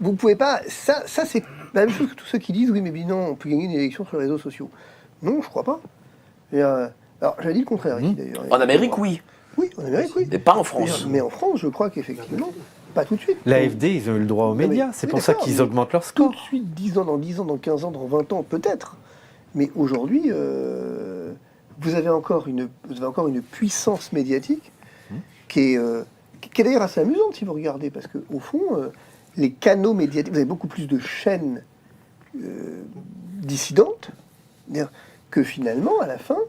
vous pouvez pas... Ça c'est la même chose que tous ceux qui disent, oui, mais non, on peut gagner une élection sur les réseaux sociaux. Non, je crois pas. Alors, j'avais dit le contraire ici, d'ailleurs. En Amérique, oui. Oui, en Amérique, oui. Mais pas en France. Mais en France, je crois qu'effectivement, pas tout de suite. L'AfD, ils ont eu le droit aux médias. C'est pour ça qu'ils augmentent leur score. Tout de suite, 10 ans, dans 15 ans, dans 20 ans, peut-être. Mais aujourd'hui, vous avez encore une puissance médiatique qui est d'ailleurs assez amusante si vous regardez, parce qu'au fond, les canaux médiatiques, vous avez beaucoup plus de chaînes dissidentes que finalement, à la fin,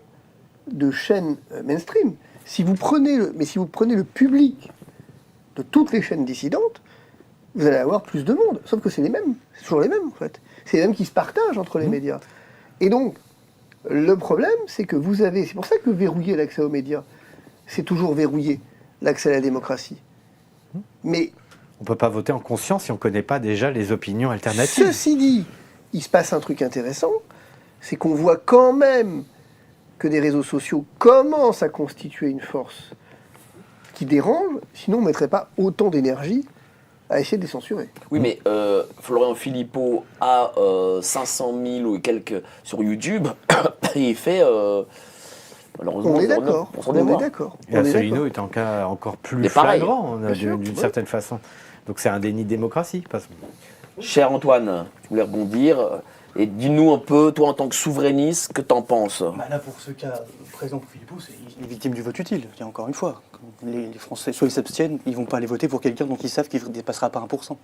de chaînes mainstream. Si vous prenez le public de toutes les chaînes dissidentes, vous allez avoir plus de monde. Sauf que c'est les mêmes. C'est toujours les mêmes, en fait. C'est les mêmes qui se partagent entre les médias. Et donc, le problème, c'est que vous avez... C'est pour ça que verrouiller l'accès aux médias, c'est toujours verrouiller l'accès à la démocratie. Mais... On ne peut pas voter en conscience si on ne connaît pas déjà les opinions alternatives. Ceci dit, il se passe un truc intéressant, c'est qu'on voit quand même que des réseaux sociaux commencent à constituer une force qui dérange, sinon on ne mettrait pas autant d'énergie à essayer de les censurer. Oui, mais Florian Philippot a 500 000 ou quelques sur YouTube, et il fait... malheureusement, on est d'accord. Et Asselineau est un cas encore plus flagrant, d'une certaine façon. Donc c'est un déni de démocratie. Cher Antoine, tu voulais rebondir. Et dis-nous un peu, toi en tant que souverainiste, que t'en penses? Là, pour ce cas présent pour Philippot, il est victime du vote utile. Encore une fois, les Français, soit ils s'abstiennent, ils ne vont pas aller voter pour quelqu'un dont ils savent qu'il ne dépassera pas 1%.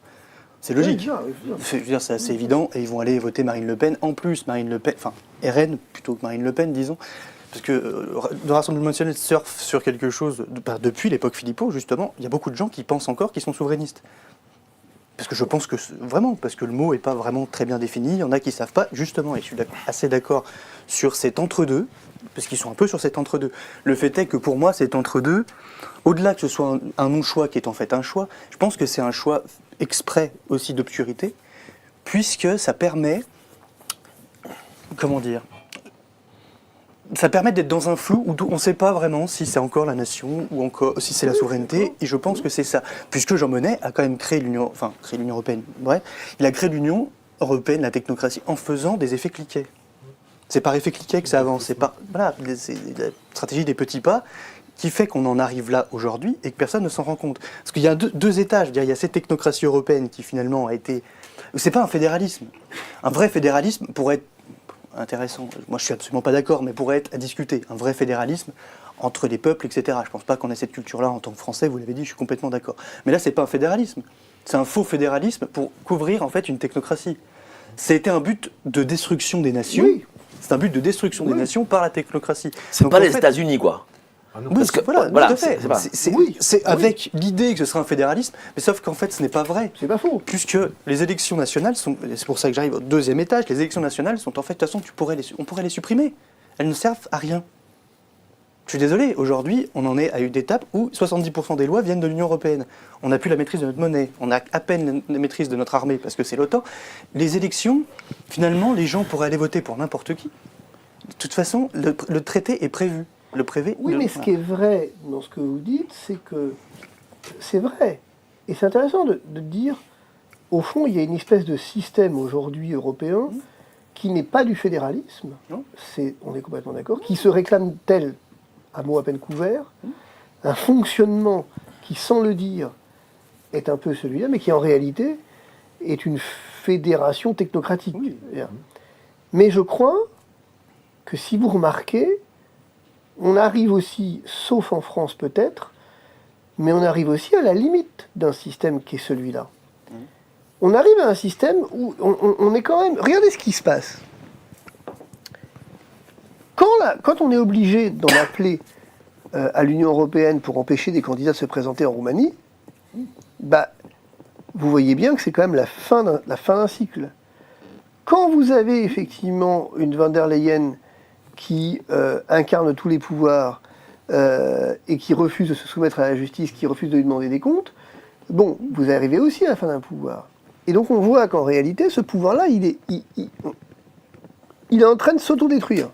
C'est logique. Je veux dire, c'est assez évident. Et ils vont aller voter Marine Le Pen. En plus, Marine Le Pen, enfin, RN plutôt que Marine Le Pen, disons. Parce que le Rassemblement national surfe sur quelque chose, depuis l'époque Philippot, justement, il y a beaucoup de gens qui pensent encore qu'ils sont souverainistes. Parce que je pense que, vraiment, parce que le mot n'est pas vraiment très bien défini, il y en a qui ne savent pas, justement, et je suis assez d'accord sur cet entre-deux, parce qu'ils sont un peu sur cet entre-deux. Le fait est que pour moi, cet entre-deux, au-delà que ce soit un non-choix qui est en fait un choix, je pense que c'est un choix exprès aussi d'obscurité, puisque ça permet, comment dire, ça permet d'être dans un flou où on ne sait pas vraiment si c'est encore la nation ou encore si c'est la souveraineté, et je pense que c'est ça. Puisque Jean Monnet a quand même créé l'Union européenne, bref, il a créé l'Union européenne, la technocratie, en faisant des effets cliquets. C'est par effet cliquet que ça avance, c'est la stratégie des petits pas qui fait qu'on en arrive là aujourd'hui et que personne ne s'en rend compte. Parce qu'il y a deux étages, il y a cette technocratie européenne qui finalement a été... C'est pas un fédéralisme. Un vrai fédéralisme pourrait être intéressant. Moi, je suis absolument pas d'accord, mais pourrait être à discuter. Un vrai fédéralisme entre les peuples, etc. Je pense pas qu'on ait cette culture-là en tant que Français, vous l'avez dit, je suis complètement d'accord. Mais là, c'est pas un fédéralisme. C'est un faux fédéralisme pour couvrir, en fait, une technocratie. C'était un but de destruction des nations. Oui. C'est un but de destruction des nations par la technocratie. C'est pas les États-Unis, quoi. Ah non, parce que voilà, tout à fait. C'est avec l'idée que ce serait un fédéralisme, mais sauf qu'en fait ce n'est pas vrai. C'est pas faux. Puisque les élections nationales sont, c'est pour ça que j'arrive au deuxième étage, les élections nationales sont en fait, de toute façon, on pourrait les supprimer. Elles ne servent à rien. Je suis désolé, aujourd'hui on en est à une étape où 70% des lois viennent de l'Union européenne. On n'a plus la maîtrise de notre monnaie, on a à peine la maîtrise de notre armée parce que c'est l'OTAN. Les élections, finalement, les gens pourraient aller voter pour n'importe qui. De toute façon, le traité est prévu. Oui, mais ce qui est vrai dans ce que vous dites, c'est que c'est vrai. Et c'est intéressant de dire, au fond, il y a une espèce de système aujourd'hui européen qui n'est pas du fédéralisme, on est complètement d'accord, qui se réclame tel, à mot à peine couvert, un fonctionnement qui, sans le dire, est un peu celui-là, mais qui en réalité est une fédération technocratique. Oui. Mais je crois que si vous remarquez, on arrive aussi, sauf en France peut-être, mais on arrive aussi à la limite d'un système qui est celui-là. On arrive à un système où on est quand même... Regardez ce qui se passe. Quand on est obligé d'en appeler à l'Union européenne pour empêcher des candidats de se présenter en Roumanie, vous voyez bien que c'est quand même la fin d'un cycle. Quand vous avez effectivement une von der Leyen qui incarne tous les pouvoirs et qui refuse de se soumettre à la justice, qui refuse de lui demander des comptes, vous arrivez aussi à la fin d'un pouvoir. Et donc on voit qu'en réalité, ce pouvoir-là, il est en train de s'autodétruire.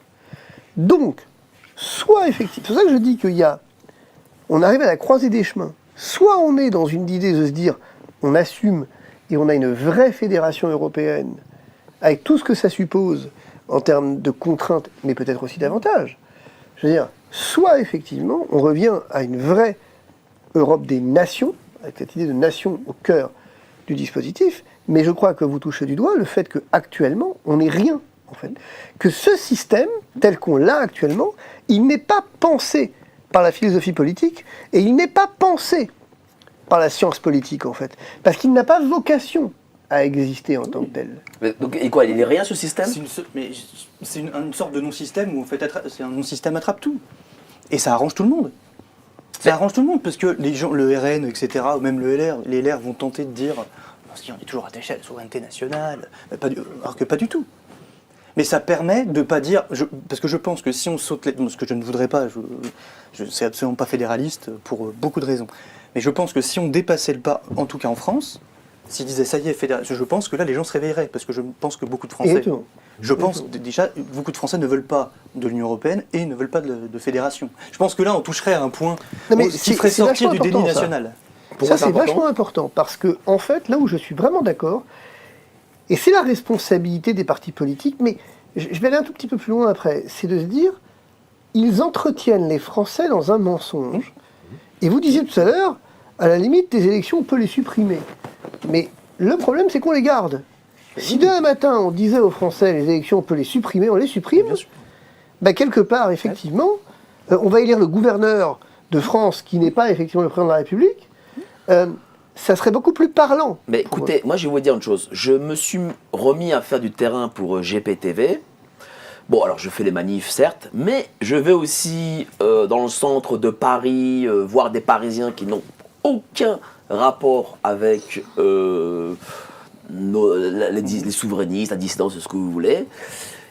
Donc, soit effectivement, c'est pour ça que je dis on arrive à la croisée des chemins. Soit on est dans une idée de se dire, on assume et on a une vraie fédération européenne, avec tout ce que ça suppose en termes de contraintes, mais peut-être aussi davantage, je veux dire, soit effectivement, on revient à une vraie Europe des nations, avec cette idée de nation au cœur du dispositif, mais je crois que vous touchez du doigt le fait qu'actuellement, on n'est rien, en fait. Que ce système, tel qu'on l'a actuellement, il n'est pas pensé par la philosophie politique, et il n'est pas pensé par la science politique, en fait. Parce qu'il n'a pas vocation à exister en tant que tel. Mais donc, et quoi, il n'est rien ce système? C'est une sorte de non-système où c'est un non-système attrape-tout. Et ça arrange tout le monde. Ça arrange tout le monde, parce que les gens, le RN, etc., ou même le LR, les LR vont tenter de dire parce qu'on est toujours attaché à la souveraineté nationale, alors que pas du tout. Mais ça permet de ne pas dire... parce que je pense que si on saute... ce que je ne voudrais pas, je ne suis absolument pas fédéraliste pour beaucoup de raisons, mais je pense que si on dépassait le pas, en tout cas en France, s'ils disaient ça y est, fédéraliste, je pense que là les gens se réveilleraient, parce que je pense que beaucoup de Français... Exactement. Je pense déjà, beaucoup de Français ne veulent pas de l'Union Européenne et ne veulent pas de fédération. Je pense que là, on toucherait à un point qui ferait sortir du déni national. Ça, c'est vachement important, parce que, en fait, là où je suis vraiment d'accord, et c'est la responsabilité des partis politiques, mais je vais aller un tout petit peu plus loin après, c'est de se dire, ils entretiennent les Français dans un mensonge. Et vous disiez tout à l'heure, à la limite, des élections, on peut les supprimer. Mais le problème, c'est qu'on les garde. Si demain matin, on disait aux Français, les élections, on peut les supprimer, on les supprime, bah, quelque part, effectivement, on va élire le gouverneur de France, qui n'est pas effectivement le président de la République, ça serait beaucoup plus parlant. Mais écoutez, moi je vais vous dire une chose. Je me suis remis à faire du terrain pour GPTV. Bon, alors je fais les manifs, certes, mais je vais aussi dans le centre de Paris voir des Parisiens qui n'ont aucun rapport avec les souverainistes, la dissidence, ce que vous voulez.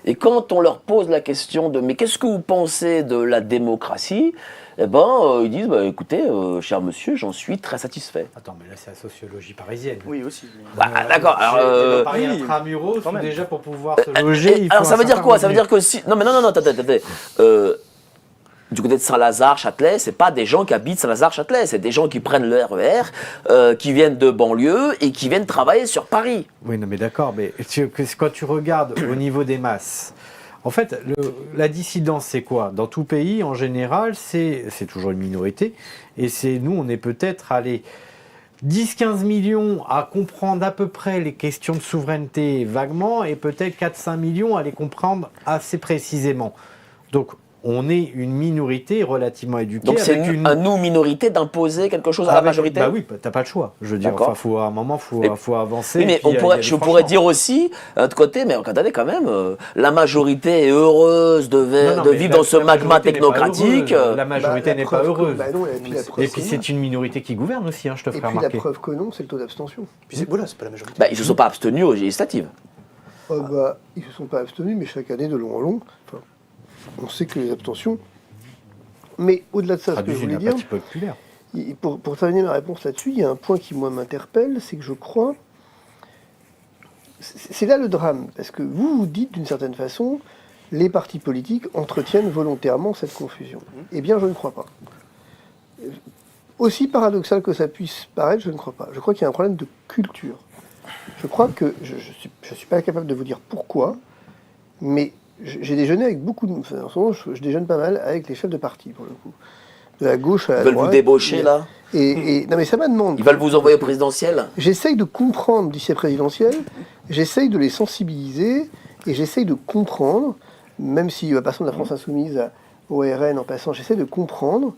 Et quand on leur pose la question de « mais qu'est-ce que vous pensez de la démocratie ?» Eh ben, ils disent écoutez, cher monsieur, j'en suis très satisfait. Attends, mais là, c'est la sociologie parisienne. Oui, aussi. Bah, d'accord, alors... Paris intramuros, déjà pour pouvoir se loger, alors, ça veut dire quoi? Ça veut dire que si... Non, mais non, attendez. Du côté de Saint-Lazare, Châtelet, c'est pas des gens qui habitent Saint-Lazare, Châtelet, c'est des gens qui prennent le RER, qui viennent de banlieue et qui viennent travailler sur Paris. Oui, non, mais d'accord, mais quand tu regardes au niveau des masses, en fait, la dissidence, c'est quoi? Dans tout pays, en général, c'est toujours une minorité, et nous, on est peut-être allé 10-15 millions à comprendre à peu près les questions de souveraineté vaguement, et peut-être 4-5 millions à les comprendre assez précisément. Donc, on est une minorité relativement éduquée. Donc c'est à nous, minorité, d'imposer quelque chose à la majorité? Bah oui, t'as pas le choix. Je veux dire, à un moment, faut avancer. Oui, mais je pourrais dire aussi, d'un autre côté, mais regardez quand même, la majorité est heureuse de vivre dans ce magma technocratique. La majorité n'est pas heureuse. Et puis c'est une minorité qui gouverne aussi, je te ferai remarquer. Et puis la preuve que non, c'est le taux d'abstention. Puis voilà, c'est pas la majorité. Ils ne se sont pas abstenus aux législatives. Ils ne se sont pas abstenus, mais chaque année, de long en long, on sait que les abstentions... Mais au-delà de ça, ce que je voulais dire... Pour terminer ma réponse là-dessus, il y a un point qui, moi, m'interpelle, c'est que je crois... C'est là le drame, parce que vous dites, d'une certaine façon, les partis politiques entretiennent volontairement cette confusion. Eh bien, je ne crois pas. Aussi paradoxal que ça puisse paraître, je ne crois pas. Je crois qu'il y a un problème de culture. Je crois que... Je ne suis pas capable de vous dire pourquoi, mais... J'ai déjeuné avec beaucoup de... Enfin, en ce moment, je déjeune pas mal avec les chefs de parti, pour le coup. De la gauche à la droite. Ils veulent vous débaucher, là? Non, mais ça m'a demandé. Ils veulent vous envoyer au présidentiel? J'essaye de comprendre d'ici à présidentiel, j'essaye de les sensibiliser, et j'essaye de comprendre, même si, passant de la France Insoumise au RN en passant, j'essaie de comprendre,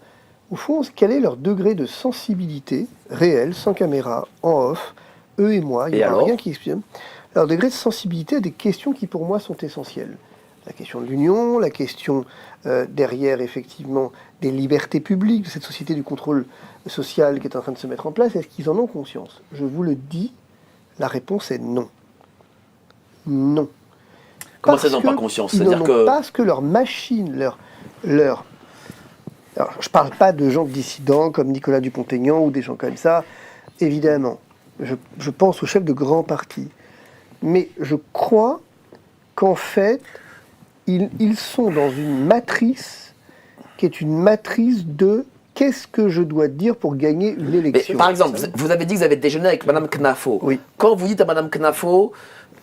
au fond, quel est leur degré de sensibilité réelle, sans caméra, en off, eux et moi, il n'y a rien qui explique. Leur degré de sensibilité à des questions qui, pour moi, sont essentielles. La question de l'union, la question derrière, effectivement, des libertés publiques, de cette société du contrôle social qui est en train de se mettre en place, est-ce qu'ils en ont conscience? Je vous le dis, la réponse est non. Non. Comment ça, ils n'ont pas conscience? C'est-à-dire que... Parce que leur machine, leur... Alors, je ne parle pas de gens dissidents comme Nicolas Dupont-Aignan ou des gens comme ça, évidemment. Je pense aux chefs de grands partis. Mais je crois qu'en fait, ils sont dans une matrice qui est une matrice de qu'est-ce que je dois dire pour gagner une élection. Mais, par exemple, vous avez dit que vous avez déjeuné avec Madame Knafo. Oui. Quand vous dites à Madame Knafo,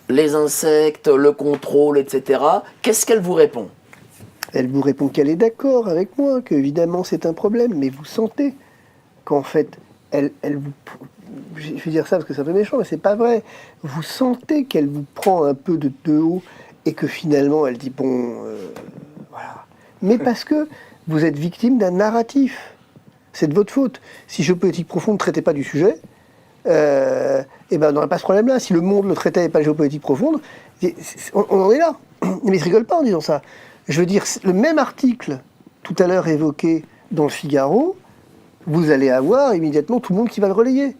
les insectes, le contrôle, etc., qu'est-ce qu'elle vous répond? Elle vous répond qu'elle est d'accord avec moi, qu'évidemment c'est un problème, mais vous sentez qu'en fait, elle vous... Je vais dire ça parce que c'est un peu méchant, mais c'est pas vrai. Vous sentez qu'elle vous prend un peu de haut et que finalement elle dit bon, voilà. Mais parce que vous êtes victime d'un narratif. C'est de votre faute. Si Géopolitique Profonde ne traitait pas du sujet, eh ben on n'aurait pas ce problème-là. Si Le Monde le traitait et pas Géopolitique Profonde, on en est là. Mais ils ne rigolent pas en disant ça. Je veux dire, le même article, tout à l'heure évoqué dans le Figaro, vous allez avoir immédiatement tout le monde qui va le relayer.